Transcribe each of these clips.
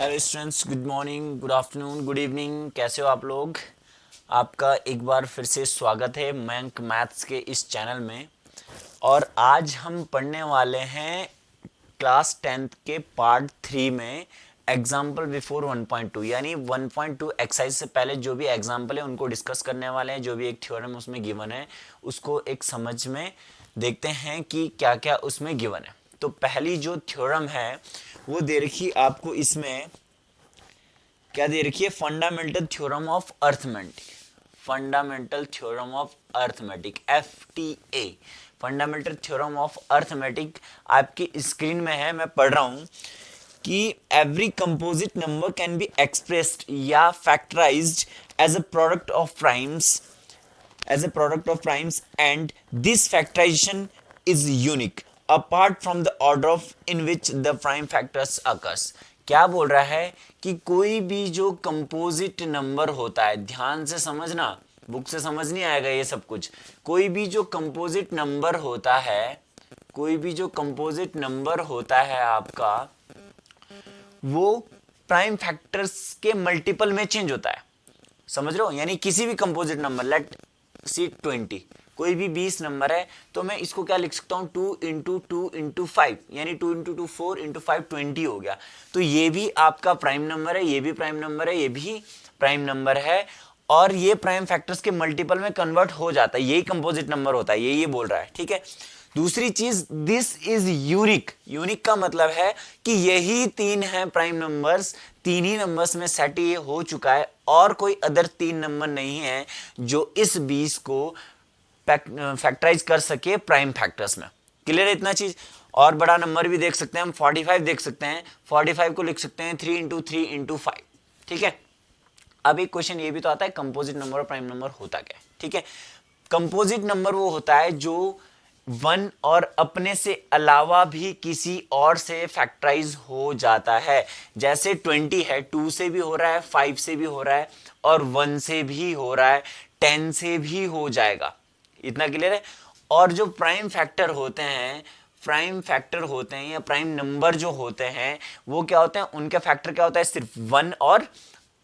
Hello students, good morning, good afternoon, good evening. कैसे हो आप लोग? आपका एक बार फिर से स्वागत है मयंक मैथ्स के इस चैनल में। और आज हम पढ़ने वाले हैं क्लास 10th के पार्ट 3 में एग्जाम्पल बिफोर 1.2, यानी 1.2 एक्सरसाइज से पहले जो भी एग्जाम्पल है उनको डिस्कस करने वाले हैं। जो भी एक थ्योरम उसमें गिवन है उसको एक समझ में देखते हैं कि क्या क्या उसमें गिवन है। तो पहली जो थ्योरम है वो दे रखी आपको, इसमें क्या दे रखी है? Fundamental theorem of arithmetic. Fundamental theorem of arithmetic, FTA, fundamental theorem of arithmetic आपकी स्क्रीन में है। मैं पढ़ रहा हूं कि every composite number can be expressed या factorized as a product of primes, as a product of primes, and this factorization is unique apart from the order of in which the prime factors occurs। क्या बोल रहा है कि कोई भी जो composite number होता है, ध्यान से समझना, बुक से समझ नहीं आएगा ये सब कुछ। कोई भी जो कंपोजिट नंबर होता है, कोई भी जो कंपोजिट नंबर होता है आपका, वो प्राइम फैक्टर्स के मल्टीपल में चेंज होता है। समझ रहे हो? यानी किसी भी कंपोजिट नंबर, लेट सी 20, कोई भी 20 नंबर है तो मैं इसको क्या लिख सकता हूं? 2 × 2 × 5, यानी 2 × 2 4 × 5 20 हो गया। तो ये भी आपका प्राइम नंबर है, ये भी प्राइम नंबर है, ये भी प्राइम नंबर है, और ये प्राइम फैक्टर्स के मल्टीपल में कन्वर्ट हो जाता है। यही कंपोजिट नंबर होता है, ये बोल रहा है। ठीक है। दूसरी चीज, दिस इज यूनिक। यूनिक का मतलब है कि यही तीन हैं प्राइम नंबर्स, तीन ही नंबर्स में सेट ये हो चुका है, और कोई अदर तीन नंबर नहीं है जो इस 20 को फैक्टराइज कर सके प्राइम फैक्टर्स में। क्लियर है इतना चीज? और बड़ा नंबर भी देख सकते हैं हम, 45 देख सकते हैं। 45 को लिख सकते हैं 3 × 3 × 5। ठीक है। अब एक क्वेश्चन ये भी तो आता है, कंपोजिट नंबर और प्राइम नंबर होता क्या है? ठीक है। कंपोजिट नंबर वो होता है जो वन और अपने से अलावा भी किसी और से फैक्टराइज हो जाता है। जैसे 20 है, 2 से भी हो रहा है, 5 से भी हो रहा है, और 1 से भी हो रहा है, 10 से भी हो जाएगा। इतना क्लियर है? और जो प्राइम फैक्टर होते हैं, प्राइम फैक्टर होते हैं या प्राइम नंबर जो होते हैं, वो क्या होते हैं? उनका फैक्टर क्या होता है? सिर्फ 1 और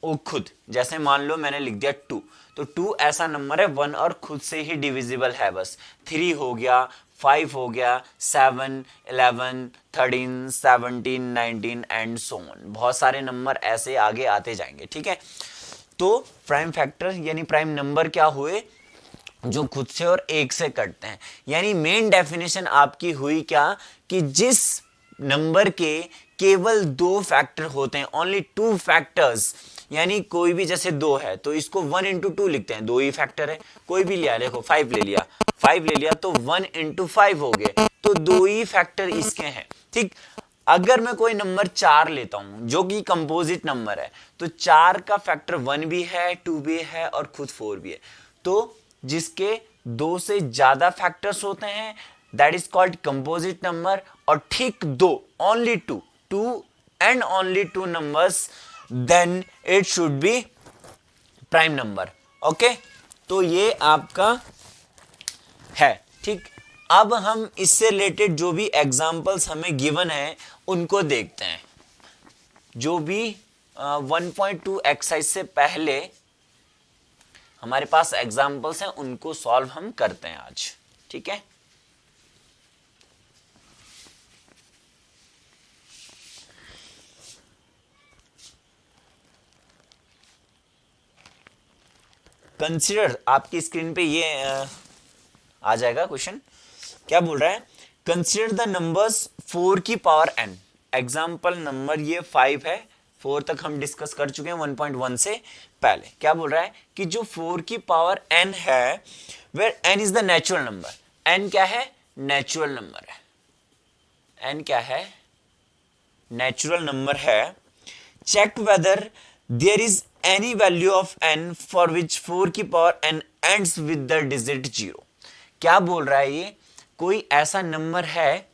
वो खुद। जैसे मान लो मैंने लिख दिया 2, तो 2 ऐसा नंबर है 1 और खुद से ही डिविजिबल है बस। 3 हो गया, 5 हो गया, 7, 11, 13, 17, 19 एंड सो ऑन। बहुत सारे नंबर ऐसे आगे आते जाएंगे। ठीक है। तो प्राइम फैक्टर यानी प्राइम नंबर क्या हुए? जो खुद से और एक से कटते हैं। यानी मेन डेफिनेशन आपकी हुई क्या? कि जिस नंबर के केवल 2 फैक्टर होते हैं, ओनली 2 फैक्टर्स, यानी कोई भी जैसे 2 है तो इसको 1 × 2 लिखते हैं, 2 ही फैक्टर है। कोई भी लिया, देखो 5 ले लिया, 5 ले लिया तो 1 × 5 हो गए, तो 2 ही फैक्टर इसके हैं। ठीक। अगर मैं कोई नंबर 4 लेता हूं जो कि कंपोजिट नंबर है, तो 4 का फैक्टर 1 भी है, 2 भी है, और खुद 4 भी है। तो जिसके 2 से ज्यादा फैक्टर्स होते हैं, that is called composite number. और ठीक 2, only 2 and only 2 numbers, then it should be prime number. Okay, तो ये आपका है। ठीक। अब हम इससे रिलेटेड जो भी एग्जांपल्स हमें गिवन है उनको देखते हैं। जो भी 1.2 एक्सरसाइज से पहले हमारे पास एग्जाम्पल्स हैं उनको सॉल्व हम करते हैं आज। ठीक है। कंसीडर, आपकी स्क्रीन पे ये आ जाएगा क्वेश्चन। क्या बोल रहा है? कंसीडर द नंबर्स 4 की पावर n। एग्जाम्पल नंबर ये 5 है, 4 तक हम डिस्कस कर चुके हैं 1.1 से पहले। क्या बोल रहा है कि जो 4 की पावर n है, where n is the natural number. n क्या है? नेचुरल नंबर है। n क्या है? नेचुरल नंबर है। Check whether there is any value of n for which 4 की power n ends with the digit 0। क्या बोल रहा है ये? कोई ऐसा नंबर है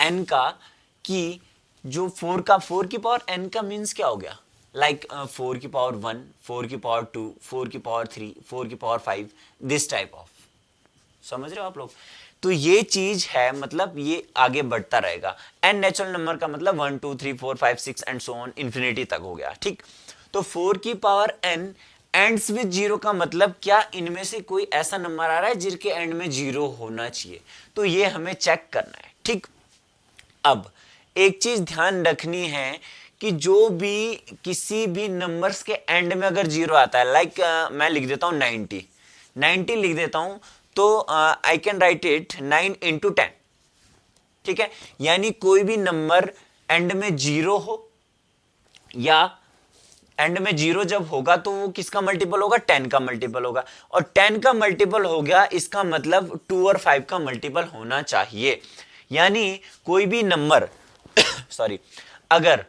n का कि जो 4 की पावर n का मीन्स क्या हो गया? लाइक 4 की पावर 1, 4 की पावर 2, 4 की पावर 3, 4 की पावर 5, दिस टाइप ऑफ। समझ रहे हो आप लोग? तो ये चीज है, मतलब ये आगे बढ़ता रहेगा। एन नेचुरल नंबर का मतलब 1 2 3 4 5 6 एंड सो ऑन इंफिनिटी तक हो गया, ठीक। तो 4 की power n ends with zero का मतलब क्या, इनमें से कोई ऐसा नंबर आ रहा है जिसके एंड में जीरो होना चाहिए, तो ये हमें चेक करना है, ठीक। अब एक चीज ध्यान रखनी है कि जो भी किसी भी नंबर्स के एंड में अगर जीरो आता है, लाइक मैं लिख देता हूं 90 लिख देता हूं, तो I can write it 9 into 10, ठीक है। यानी कोई भी नंबर एंड में जीरो हो, या एंड में जीरो जब होगा तो वो किसका मल्टीपल होगा, 10 का मल्टीपल होगा, और 10 का मल्टीपल हो गया, इसका मतलब 2 और 5 का मल्टीपल होना चाहिए। यानी कोई भी नंबर सॉरी अगर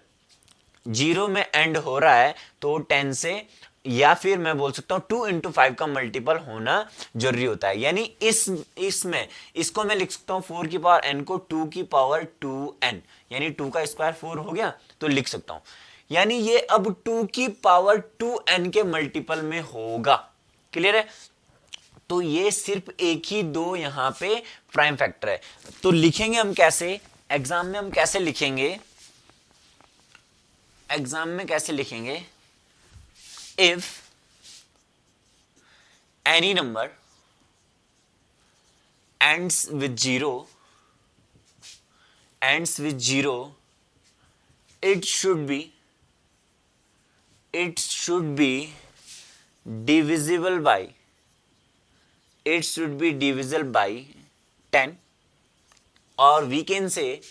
जीरो में एंड हो रहा है तो 10 से, या फिर मैं बोल सकता हूं 2 इंटू 5 का मल्टीपल होना जरूरी होता है। यानी इसमें इसको मैं लिख सकता हूं 4 की पावर n को 2 की पावर 2n, यानी 2 का स्क्वायर 4 हो गया, तो लिख सकता हूं। यानी ये अब 2 की पावर 2n के मल्टीपल में होगा, क्लियर है। तो ये सिर्फ एक ही दो यहां पे प्राइम फैक्टर है। तो लिखेंगे हम कैसे एग्जाम में, हम कैसे लिखेंगे एग्जाम में, कैसे लिखेंगे, if any number ends with zero, it should be divisible by 10, or we can say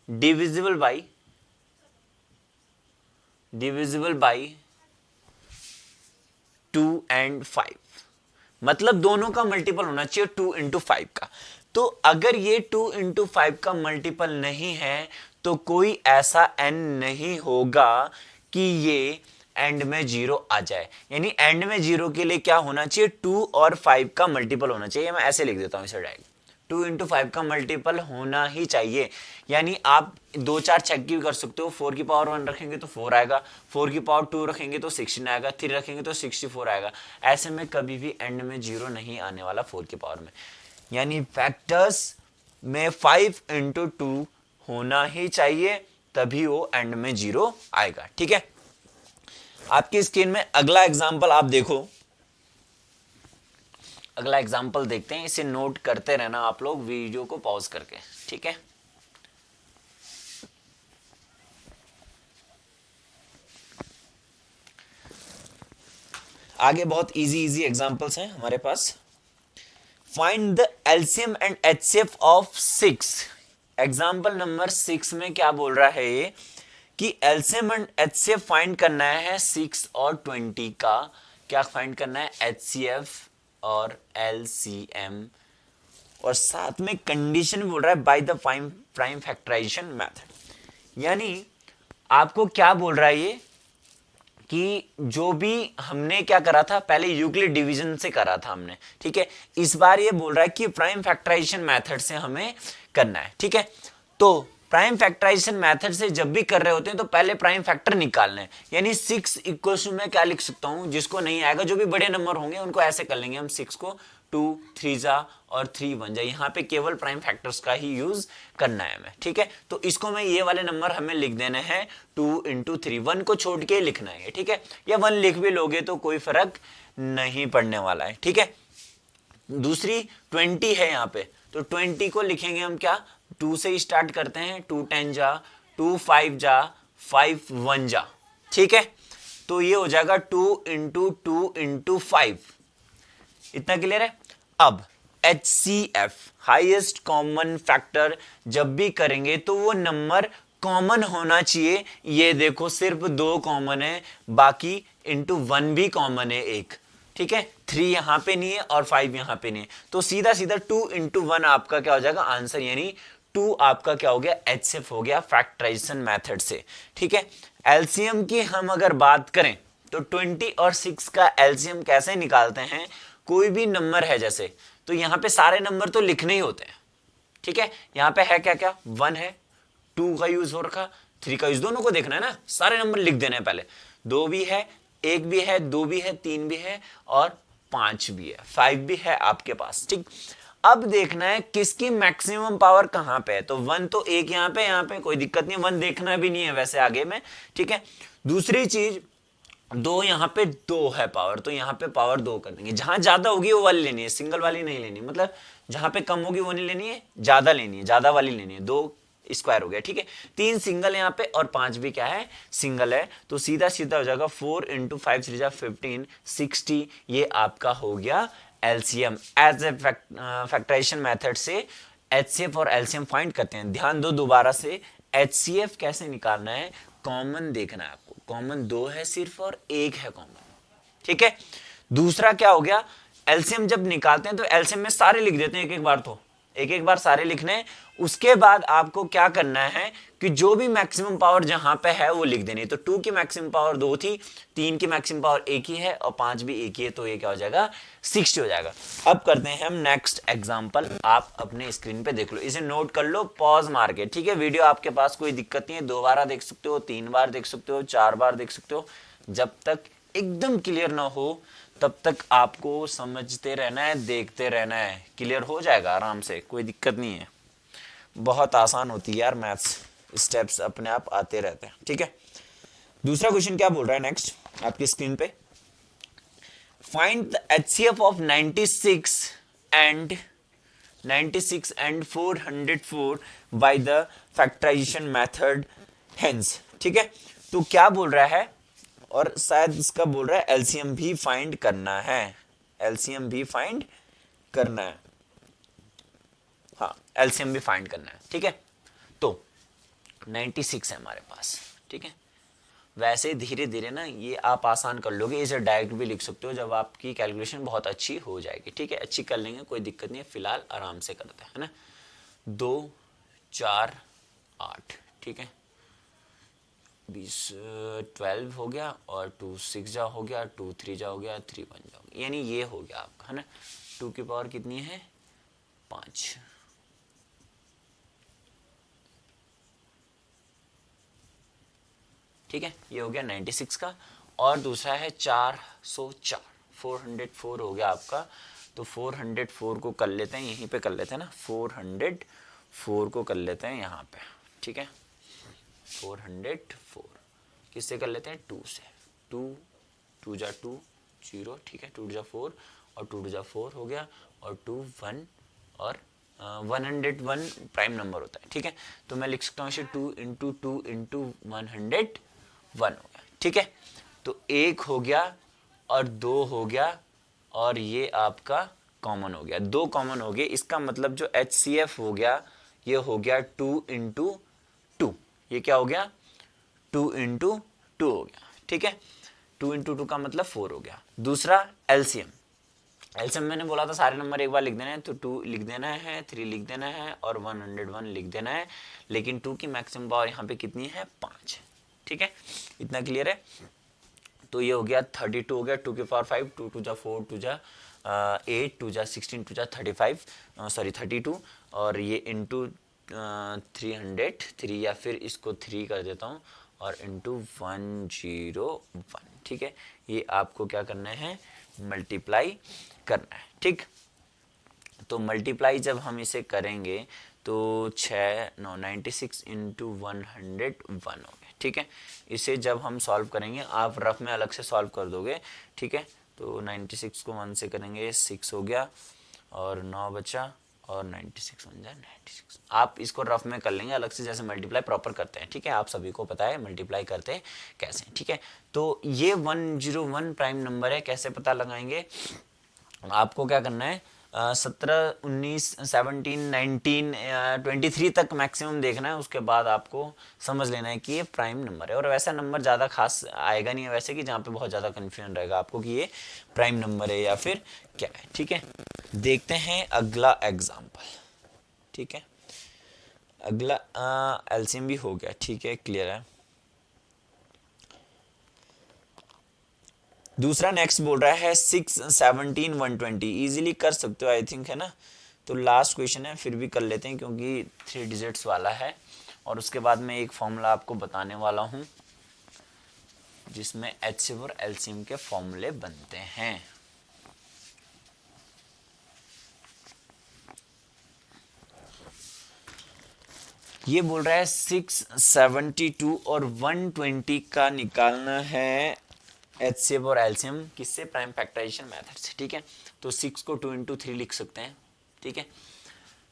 divisible by 2 and 5, मतलब दोनों का मल्टीपल होना चाहिए 2 इंटू 5 का। तो अगर ये 2 इंटू 5 का मल्टीपल नहीं है तो कोई ऐसा n नहीं होगा कि ये एंड में जीरो आ जाए। यानी एंड में जीरो के लिए क्या होना चाहिए, 2 और 5 का मल्टीपल होना चाहिए। मैं ऐसे लिख देता हूं इसे डायरेक्ट, 2 इंटू 5 का मल्टीपल होना ही चाहिए। यानी आप 2 4 चेक भी कर सकते हो, 4 की पावर 1 रखेंगे तो 4 आएगा, 4 की पावर 2 रखेंगे तो 16 आएगा, 3 रखेंगे तो 64 आएगा। ऐसे में कभी भी एंड में जीरो नहीं आने वाला 4 की पावर में। यानी फैक्टर्स में 5 इंटू 2 होना ही चाहिए, तभी वो एंड में जीरो आएगा, ठीक है। आपकी स्क्रीन में अगला एग्जाम्पल आप देखो, अगला एग्जाम्पल देखते हैं। इसे नोट करते रहना आप लोग वीडियो को पॉज करके, ठीक है। आगे बहुत इजी एग्जाम्पल्स हैं हमारे पास। Find the LCM and HCF of 6। Example number 6 में क्या बोल रहा है ये कि एलसीएम एंड एचसीएफ फाइंड करना है 6 और 20 का। क्या फाइंड करना है, एचसीएफ और एलसीएम, और साथ में कंडीशन बोल रहा है by the prime factorisation method. यानी आपको क्या बोल रहा है ये कि जो भी हमने क्या करा था, पहले यूक्लिड डिवीजन से करा था हमने, ठीक है। इस बार ये बोल रहा है कि प्राइम फैक्टराइजेशन मेथड से हमें करना है, ठीक है। तो प्राइम फैक्टराइजेशन मेथड से जब भी कर रहे होते हैं तो पहले प्राइम फैक्टर निकालना है। यानी 6 इक्वल टू मैं क्या लिख सकता हूं, जिसको नहीं आएगा, जो भी बड़े नंबर होंगे उनको ऐसे कर लेंगे हम, 6 को 2 3 जा और 3 1 जा। यहाँ पे केवल प्राइम फैक्टर्स का ही यूज करना है हमें, ठीक है। तो इसको मैं ये वाले नंबर हमें लिख देने हैं 2 इंटू 3, 1 को छोड़ के लिखना है, ठीक है। या 1 लिख भी लोगे तो कोई फर्क नहीं पड़ने वाला है, ठीक है। दूसरी 20 है यहाँ पे, तो 20 को लिखेंगे हम क्या, 2 से स्टार्ट करते हैं, 2 10 जा, 2 5 जा, 5 1 जा, ठीक है। तो ये हो जाएगा 2 इंटू 5, इतना क्लियर है। अब HCF हाईएस्ट कॉमन फैक्टर जब भी करेंगे तो वो नंबर कॉमन होना चाहिए। ये देखो सिर्फ 2 कॉमन है, बाकी इंटू 1 भी कॉमन है एक, ठीक है। 3 यहां पे नहीं है और 5 यहां पे नहीं है, तो सीधा सीधा 2 इंटू 1 आपका क्या हो जाएगा आंसर, यानी 2 आपका क्या हो गया, HCF हो गया फैक्टराइजेशन मेथड से, ठीक है। एलसीएम की हम अगर बात करें तो 20 और 6 का एलसीएम कैसे निकालते हैं, कोई भी नंबर है जैसे, तो यहां पे सारे नंबर तो लिखने ही होते हैं, ठीक है। यहां पे है क्या क्या, 1 है, 2 का यूज हो रखा, 3 का यूज, दोनों को देखना है ना, सारे नंबर लिख देने हैं पहले। 2 भी है, 1 भी है, 2 भी है, 3 भी है और 5 भी है, 5 भी है आपके पास, ठीक। अब देखना है किसकी मैक्सिमम पावर कहां पे है, तो 1 तो एक यहां पे कोई दिक्कत नहीं, 1 देखना भी नहीं है वैसे आगे में, ठीक है। दूसरी चीज, दो यहाँ पे दो है पावर, तो यहाँ पे पावर 2 कर देंगे, जहां ज्यादा होगी वो वाली लेनी है, सिंगल वाली नहीं लेनी, मतलब जहां पे कम होगी वो नहीं लेनी है, ज्यादा लेनी है, ज्यादा वाली लेनी है, 2 स्क्वायर हो गया, ठीक है। 3 सिंगल यहाँ पे और 5 भी क्या है, सिंगल है, तो सीधा सीधा हो जाएगा 4 इंटू 5 3 15 60, ये आपका हो गया LCM. As a factorisation method से एचसीएफ और एलसीएम फाइंड करते हैं। ध्यान दो दोबारा से, एचसीएफ कैसे निकालना है, कॉमन देखना है आपको, कॉमन 2 है सिर्फ और 1 है कॉमन, ठीक है। दूसरा क्या हो गया, एलसीएम जब निकालते हैं तो एलसीएम में सारे लिख देते हैं, एक एक बार, तो एक एक बार सारे लिखने, उसके बाद आपको क्या करना है कि जो भी मैक्सिमम पावर जहां पे है वो लिख देनी। तो 2 की मैक्सिमम पावर 2 थी, 3 की मैक्सिमम पावर 1 ही है और 5 भी 1 ही है, तो ये क्या हो जाएगा, 60 हो जाएगा। अब करते हैं हम नेक्स्ट एग्जांपल, आप अपने स्क्रीन पे देख लो, इसे नोट कर लो पॉज मार के, ठीक है। वीडियो आपके पास कोई दिक्कत नहीं है, 2 बार देख सकते हो, 3 बार देख सकते हो, 4 बार देख सकते हो, जब तक एकदम क्लियर ना हो तब तक आपको समझते रहना है, देखते रहना है, क्लियर हो जाएगा आराम से, कोई दिक्कत नहीं है। बहुत आसान होती है यार मैथ्स, स्टेप्स अपने आप आते रहते हैं, ठीक है। दूसरा क्वेश्चन क्या बोल रहा है नेक्स्ट आपकी स्क्रीन पे, find the HCF of 96 and 404 by the factorisation method hence, ठीक है। तो क्या बोल रहा है, और शायद इसका बोल रहा है एलसीएम भी फाइंड करना है, एलसीएम भी फाइंड करना है, हाँ एलसीएम भी फाइंड करना है, ठीक है। तो 96 है हमारे पास, ठीक है। वैसे धीरे धीरे ना ये आप आसान कर लोगे, इसे डायरेक्ट भी लिख सकते हो जब आपकी कैलकुलेशन बहुत अच्छी हो जाएगी, ठीक है। अच्छी कर लेंगे, कोई दिक्कत नहीं है, फिलहाल आराम से करते हैं ना। 2 4 8, ठीक है, 20 12 हो गया, और 2 6 जा हो गया, 2 3 जा हो गया, 3 1 जा हो गया, यानी ये हो गया आपका, है ना। 2 की पावर कितनी है, 5, ठीक है, ये हो गया 96 का। और दूसरा है 404, 404 हो गया आपका, तो 404 को कर लेते हैं, यहीं पे कर लेते हैं ना, 404 को कर लेते हैं यहाँ पे, ठीक है। 404 किससे कर लेते हैं, 2 से, 2 2 जा 2 0, ठीक है, 2 जा 4 और 2 जा 4 हो गया, और 2 1 और 101 प्राइम नंबर होता है, ठीक है। तो मैं लिख सकता हूँ इसे 2 इंटू 2 इंटू 101 हो गया, ठीक है। तो 1 हो गया और 2 हो गया, और ये आपका कॉमन हो गया, 2 कॉमन हो गए, इसका मतलब जो HCF हो गया ये हो गया 2 इंटू 2, ये क्या हो गया, 2 इंटू 2 हो गया, ठीक है। 2 इंटू 2 का मतलब 4 हो गया। दूसरा एलसीएम, एलसीएम मैंने बोला था सारे नंबर एक बार लिख देना है, तो 2 लिख देना है, 3 लिख देना है और 101 लिख देना है, लेकिन 2 की मैक्सिमम पावर यहाँ पे कितनी है, 5, ठीक है। इतना क्लियर है। तो ये हो गया 32 हो गया, 2 की पावर 5, 2 2 जा 4, 2 जा 8, 2 जा 16, 2 जा 35, सॉरी 32, और ये इंटू 303, या फिर इसको 3 कर देता हूँ, और इंटू 101, ठीक है। ये आपको क्या करना है, मल्टीप्लाई करना है, ठीक। तो मल्टीप्लाई जब हम इसे करेंगे तो 6 9 96 इंटू 101 हो गया, ठीक है। इसे जब हम सॉल्व करेंगे, आप रफ में अलग से सॉल्व कर दोगे, ठीक है। तो 96 को 1 से करेंगे 6 हो गया, और 9 बचा, और 96 बन जाए 96। आप इसको रफ में कर लेंगे अलग से, जैसे मल्टीप्लाई प्रॉपर करते हैं, ठीक है। आप सभी को पता है मल्टीप्लाई करते हैं कैसे, ठीक है। तो ये 101 प्राइम नंबर है, कैसे पता लगाएंगे, आपको क्या करना है, 17 19 17 19 23 तक मैक्सिमम देखना है, उसके बाद आपको समझ लेना है कि ये प्राइम नंबर है। और वैसा नंबर ज़्यादा खास आएगा नहीं है वैसे, कि जहाँ पे बहुत ज़्यादा कन्फ्यूजन रहेगा आपको कि ये प्राइम नंबर है या फिर क्या है, ठीक है। देखते हैं अगला एग्जाम्पल, ठीक है। अगला एलसीएम भी हो गया, ठीक है, क्लियर है। दूसरा नेक्स्ट बोल रहा है 6 17 120, इजीली कर सकते हो आई थिंक, है ना। तो लास्ट क्वेश्चन है, फिर भी कर लेते हैं क्योंकि 3 डिजिट्स वाला है, और उसके बाद मैं एक फॉर्मूला आपको बताने वाला हूं जिसमें HCF और LCM के फॉर्मूले बनते हैं। ये बोल रहा है 672 और 120 का निकालना है एचसीएफ और एलसीएम किससे, प्राइम फैक्टराइजेशन मेथड से, ठीक है। तो 6 को 2 इंटू 3 लिख सकते हैं, ठीक है।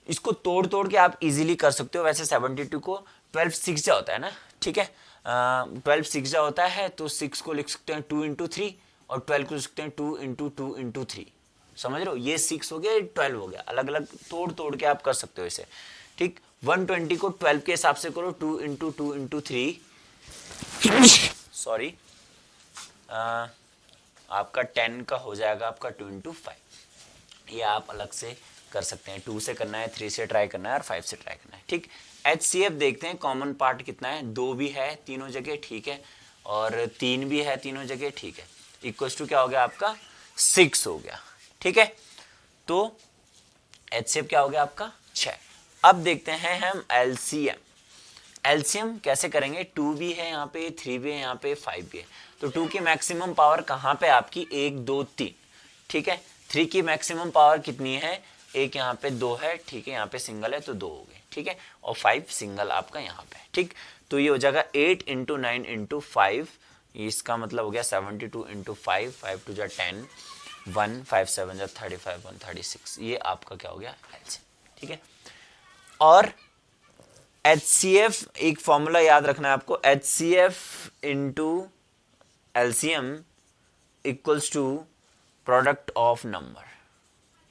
इसको तोड़ तोड़ के आप इजीली कर सकते हो। वैसे 72 को 12 6 जा होता है ना, ठीक है। 12 6 जा होता है, तो 6 को लिख सकते हैं 2 इंटू 3 और 12 को लिख सकते हैं 2 इंटू 2 इंटू 3। समझ रहे हो, ये 6 हो गया, 12 हो गया, अलग अलग तोड़ तोड़ के आप कर सकते हो इसे, ठीक। 120 को 12 के हिसाब से करो, 2 इंटू 2 इंटू 3, सॉरी, आपका 10 का हो जाएगा आपका 2 इंटू 5। ये आप अलग से कर सकते हैं, 2 से करना है, 3 से ट्राई करना है और 5 से ट्राई करना है, ठीक। HCF देखते हैं कॉमन पार्ट कितना है, 2 भी है तीनों जगह, ठीक है, और 3 भी है तीनों जगह, ठीक है। इक्वल्स टू क्या हो गया आपका 6 हो गया, ठीक है। तो HCF क्या हो गया आपका 6। अब देखते हैं हम LCM। एलसीएम कैसे करेंगे, 2 भी है यहाँ पे, 3 भी है यहाँ पे, 5 भी है। तो 2 की मैक्सिमम पावर कहाँ पे आपकी 1 2 3, ठीक है। 3 की मैक्सिमम पावर कितनी है, एक यहाँ पे 2 है, ठीक है, यहाँ पे सिंगल है तो 2 हो गए, ठीक है, और 5 सिंगल आपका यहाँ पे, ठीक। तो ये हो जाएगा 8 इंटू 9 इंटू 5, इसका मतलब हो गया 72 इंटू 5, 5 टू जा 10, 1 5 7 जा 35, 136, ये आपका क्या हो गया एलसीएम, ठीक है। और HCF एक फॉर्मूला याद रखना है आपको, HCF into LCM equals to product of number,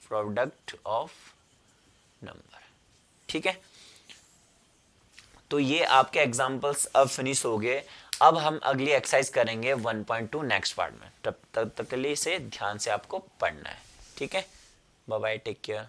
product of number, ठीक है। तो ये आपके एग्जांपल्स अब फिनिश हो गए। अब हम अगली एक्सरसाइज करेंगे 1.2 नेक्स्ट पार्ट में, तब तक के लिए इसे ध्यान से आपको पढ़ना है, ठीक है। Bye bye, take care.